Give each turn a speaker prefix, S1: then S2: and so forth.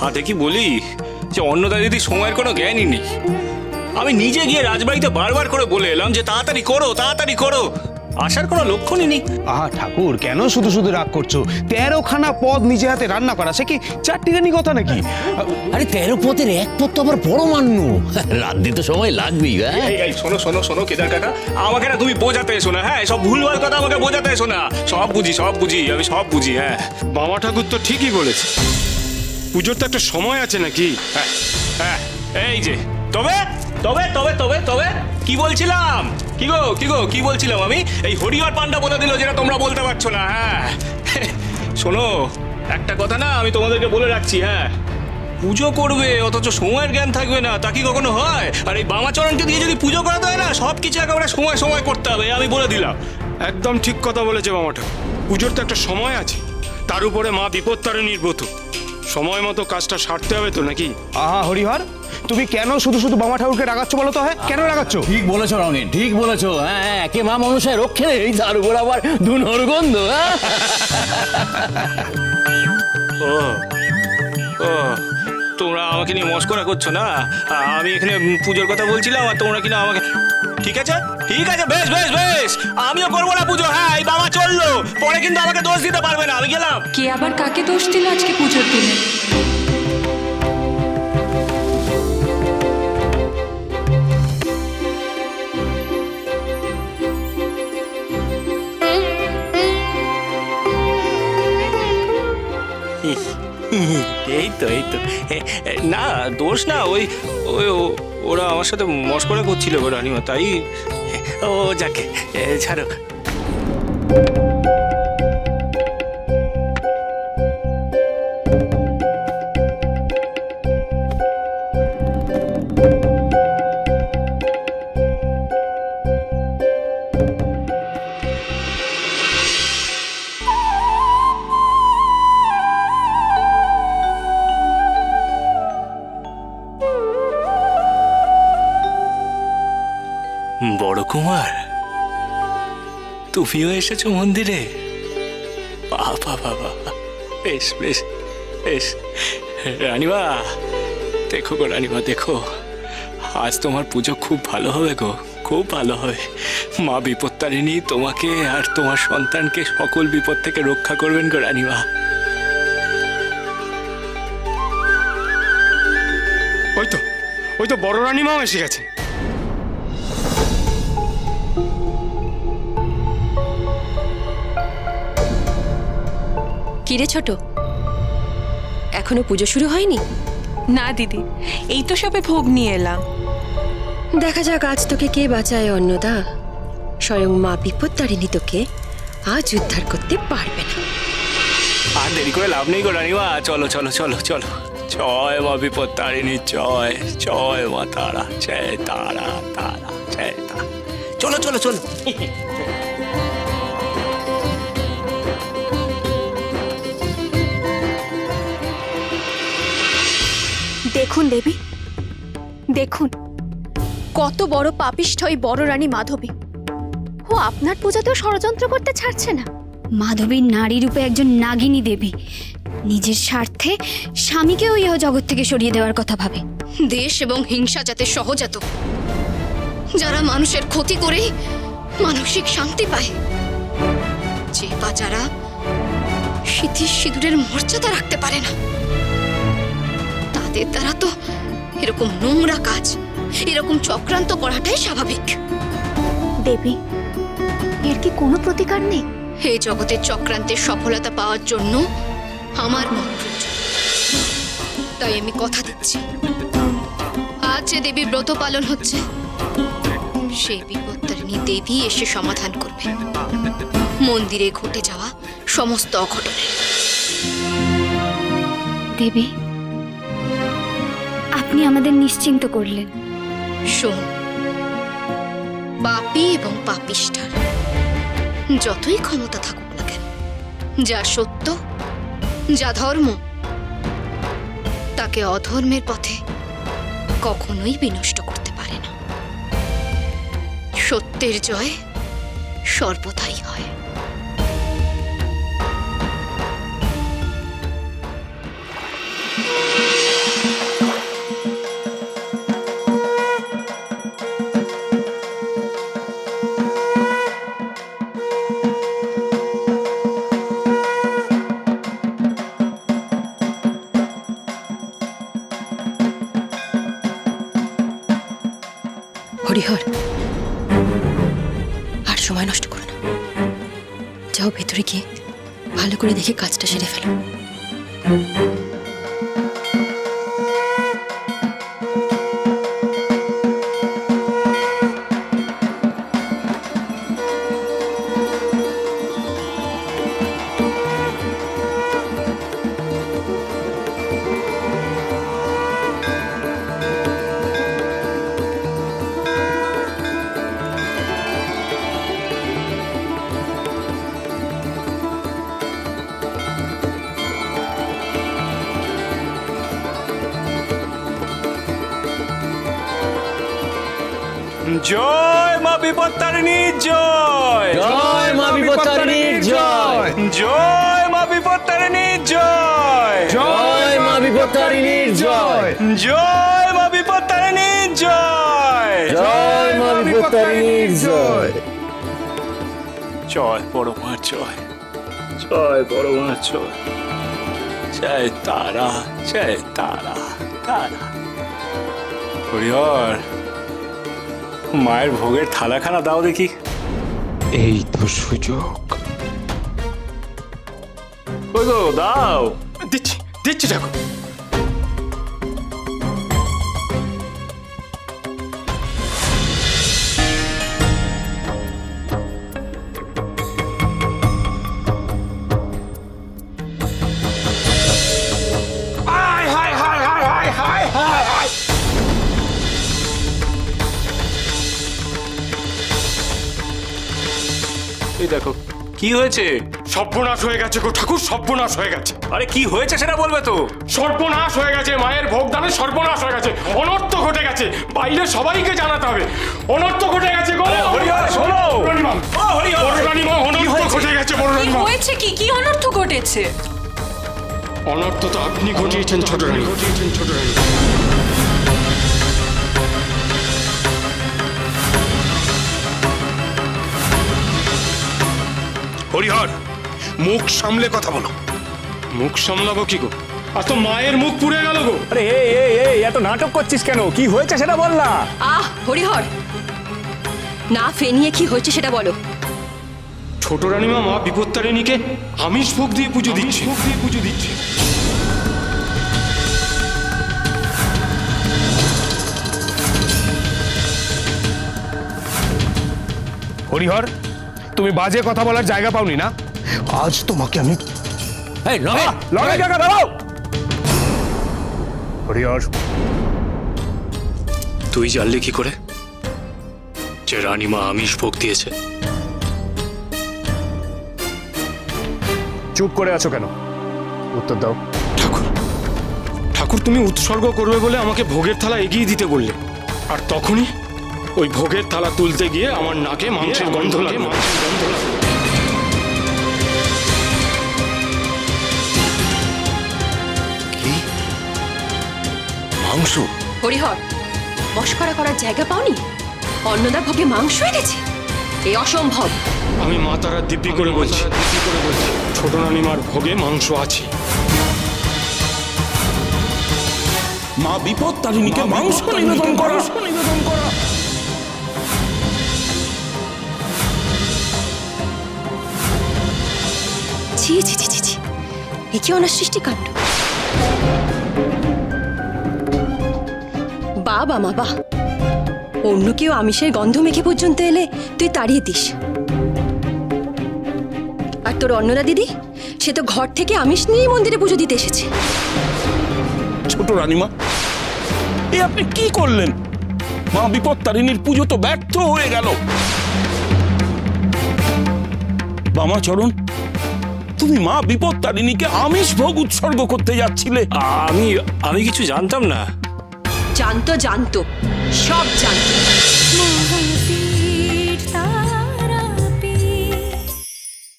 S1: তাতে কি বলি যে অন্নদা দিদি সময়ের কোনো জ্ঞানই নেই। আমি নিজে গিয়ে রাজবাড়িতে বারবার করে বলে এলাম যে তাড়াতাড়ি করো তাড়াতাড়ি করো, আসার কোনো লক্ষণই নেই।
S2: আহা ঠাকুর, কেন শুধু শুধু রাগ করছো? 13খানা পদ নিজে হাতে রান্না করা, সে কি চারটিখানি কথা নাকি?
S3: আরে 13 পদের এক পদ তো আবার বড় মান্য, রাত দিতে সময় লাগবেই।
S1: এই শোনো শোনো শোনো কেদার কাকা, আমাকে না তুমি বোঝাতে এসো না। হ্যাঁ, সব ভুলভাল কথা আমাকে বোঝাতে এসো না। সব বুঝি আমি সব বুঝি। হ্যাঁ,
S4: বাবা ঠাকুর তো ঠিকই বলেছে, পুজোর তো একটা সময় আছে নাকি?
S1: হ্যাঁ হ্যাঁ, এই যে তবে তবে তবে তবে তবে কি বলছিলাম, কি বলছিলাম আমি? এই হরিহর পান্ডা বলে দিল যেটা তোমরা বলতে পারছো না। হ্যাঁ শোনো, একটা কথা না আমি তোমাদেরকে বলে রাখছি। হ্যাঁ, পুজো করবে অথচ সময়ের জ্ঞান থাকবে না, তা কি কখনো হয়? আর এই বামাচরণকে দিয়ে যদি পুজো করাতে হয় না, সবকিছু একেবারে সময় সময় করতে হবে, আমি বলে দিলাম।
S4: একদম ঠিক কথা বলেছে বাবা ঠাকুর, পুজোর তো একটা সময় আছে, তার উপরে মা বিপত্তারিণীর ব্রত, সময় মতো কাজটা সারতে হবে তো নাকি?
S2: আহা হরিহর, তুমি কেন শুধু শুধু বাবা ঠাকুরকে রাগাচ্ছ বলো তো? হ্যাঁ, কেন রাগাচ্ছ?
S3: ঠিক বলেছো রঙিন, ঠিক বলেছো। হ্যাঁ, একে মা মনসায় রক্ষে নেই, তার উপর আবার ধুনোর গন্ধ।
S1: ও ও, তোমরা আমাকে নিয়ে মস্করা করছো না? আমি এখানে পুজোর কথা বলছিলাম আর তোমরা কিনা আমাকে... ঠিক আছে বেশ বেশ বেশ, আমিও করবো না পুজো। হ্যাঁ, এই বাবা চললো, পরে কিন্তু আমাকে দোষ দিতে পারবে না। আমি গেলাম।
S5: কে আবার কাকে দোষ দিল আজকে পুজোর দিনে?
S1: এই তো না, দোষ না, ওই ওরা আমার সাথে মস্করা করছিল গো রানীমা, তাই। ও যাকে ছাড়ো। বড় কুমার, তুমিও এসেছো মন্দিরে? বাবা বাবা, বেশ বেশ বেশ। রানীমা দেখো গো, রানীমা দেখো, আজ তোমার পুজো খুব ভালো হবে গো, খুব ভালো হবে। মা বিপত্তারিণী তোমাকে আর তোমার সন্তানকে সকল বিপদ থেকে রক্ষা করবেন গো রানীমা।
S4: ওই তো বড় রানীমাও এসে গেছে।
S6: কিরে ছোট, এখনো পুজো শুরু হয়নি?
S5: না দিদি, এই তো সবে ভোগ নিয়ে এলাম।
S6: দেখা যাক আজ তোকে কে বাঁচায় অন্নদা। স্বয়ং মা বিপত্তারিণী তোকে আজ উদ্ধার করতে পারবে না।
S1: আর দেরি করে লাভ নেই গো রানীমা, চলো চলো চলো চলো। জয় মা বিপত্তারিণী, জয় জয় মা তারা, জয় তারা তারা, জয় তারা। চলো চলো চলো।
S7: দেখুন দেবী, দেখুন কত বড় পাপিষ্ঠ ওই বড় রানী মাধবী। ও আপনার পূজাতেও ষড়যন্ত্র করতে ছাড়ছে না।
S8: মাধবী নারী রূপে একজন নাগিনী দেবী, নিজের স্বার্থে স্বামীকেও ইহ জগৎ থেকে সরিয়ে দেওয়ার কথা ভাবে।
S7: দেশ এবং হিংসা যাতে সহজাত, যারা মানুষের ক্ষতি করেই মানসিক শান্তি পায়, যে বা যারা সিঁথির সিঁদুরের মর্যাদা রাখতে পারে না, তাদের দ্বারা তো এরকম নোংরা কাজ, এরকম চক্রান্ত করাটাই স্বাভাবিক। দেবী, এর কি কোনো প্রতিকার নেই? এই জগতের চক্রান্তের সফলতা পাওয়ার জন্য আমার মত প্রয়োজন। তাই আমি কথা দিচ্ছি, আজ যে দেবীর ব্রত পালন হচ্ছে, সেই বিপত্তারিণী দেবী এসে সমাধান করবে মন্দিরে ঘটে যাওয়া সমস্ত অঘটনের।
S8: দেবী, আপনি আমাদের নিশ্চিন্ত করলেন।
S7: শোন, পাপী এবং পাপিষ্ঠার যতই ক্ষমতা থাকুক না কেন, যা সত্য, যা ধর্ম, তাকে অধর্মের পথে কখনোই বিনষ্ট করতে পারে না। সত্যের জয় সর্বদাই হয়।
S6: ভেতরে গিয়ে ভালো করে দেখে কাজটা সেরে ফেলো।
S1: জয় মা বিপত্তারিণীর জয়,
S3: জয় মা বিপত্তারিণীর জয়,
S1: জয় মা বিপত্তারিণীর জয়,
S3: জয় মা বিপত্তারিণীর জয়,
S1: জয় মা বিপত্তারিণীর জয়,
S3: জয় মা বিপত্তারিণীর জয়।
S1: জয় বড় মা জয়, জয় বড় মা জয়, জয় তারা, জয় তারা, তারা। হরিহর, মায়ের ভোগের থালাখানা দাও দেখি।
S4: এই তো সুযোগ।
S1: ওই গো দাও।
S4: দিচ্ছি দিচ্ছি ঠাকুর।
S1: এই দেখো কি হয়েছে।
S4: সর্বনাশ হয়ে গেছে গো ঠাকুর, সর্বনাশ হয়ে গেছে।
S1: আরে কি হয়েছে সেটা বলবে তো।
S4: সর্বনাশ হয়ে গেছে, মায়ের ভোগদানে সর্বনাশ হয়ে গেছে, অনর্থ ঘটে গেছে। বাইরে সবাইকে জানাতে হবে, অনর্থ ঘটে গেছে গো।
S1: হরিহর শোনো।
S4: রানীমা,
S1: ও হরিহর,
S4: বড় রানীমা, অনর্থ ঘটে গেছে বড়
S5: কি
S4: রানীমা।
S5: হয়েছে? কি অনর্থ ঘটেছে?
S4: অনর্থ তো আপনি ঘটিয়েছেন ছোট রানী, ঘটিয়েছেন ছোট রানী।
S2: হরিহর, মুখ সামলে কথা বলো।
S4: মুখ সামলাবো কি গো? আর তো মায়ের মুখ পুড়ে গেল গো।
S1: আরে এই এত নাটক করছিস কেন? কি হয়েছে সেটা বল না।
S6: আহ হরিহর, না ফেনিয়ে কি হয়েছে সেটা বলো।
S4: ছোট রানীমা মা বিপত্তারিণীকে আমিষ ভোগ দিয়ে পুজো দিচ্ছে, ভোগ দিয়ে পুজো দিচ্ছে।
S2: হরিহর, তুমি বাজে কথা বলার জায়গা পাওনি না? আজ তোমাকে আমি
S3: এই নগেন,
S2: লড়াই জায়গা দাঁড়াও। হরিহর,
S1: তুই জানলি কি করে যে রানীমা আমিষ ভোগ দিয়েছে?
S2: চুপ করে আছো কেন? উত্তর দাও।
S4: ঠাকুর, ঠাকুর তুমি উৎসর্গ করবে বলে আমাকে ভোগের থালা এগিয়ে দিতে বললে, আর তখনই ওই ভোগের থালা তুলতে গিয়ে আমার নাকে মাংসের গন্ধ লাগে, মাংসের গন্ধ লাগে।
S2: কি মাংস?
S6: হরিহর, মস্করা করার জায়গা পাওনি? অন্নদা ভোগে মাংস এনেছে, এই অসম্ভব।
S4: আমি মা তারা দিব্যি করে বলছি, ছোট রানীমার ভোগে মাংস আছে।
S2: মা বিপত্তারিণীকে মাংস নিবেদন করা?
S6: ছি ছি ছি ছি ছি, এ কি অনাসৃষ্টি কাণ্ড। বাবা মা বাহ, অন্য কেউ আমিষের গন্ধ মেখে পর্যন্ত এলে তুই তাড়িয়ে দিস, আর তোর অন্নদা দিদি সে তো ঘর থেকে আমিষ নিয়ে মন্দিরে পুজো দিতে এসেছে।
S9: ছোট রানীমা, এ আপনি কি করলেন? মা বিপত্তারিণীর পুজো তো ব্যর্থ হয়ে গেল। বামাচরণ, তুমি মা বিপত্তারিণীকে আমিষ ভোগ উৎসর্গ করতে যাচ্ছিলে।
S1: আমি কিছু জানতাম না।
S6: জানতো, সব জানতো।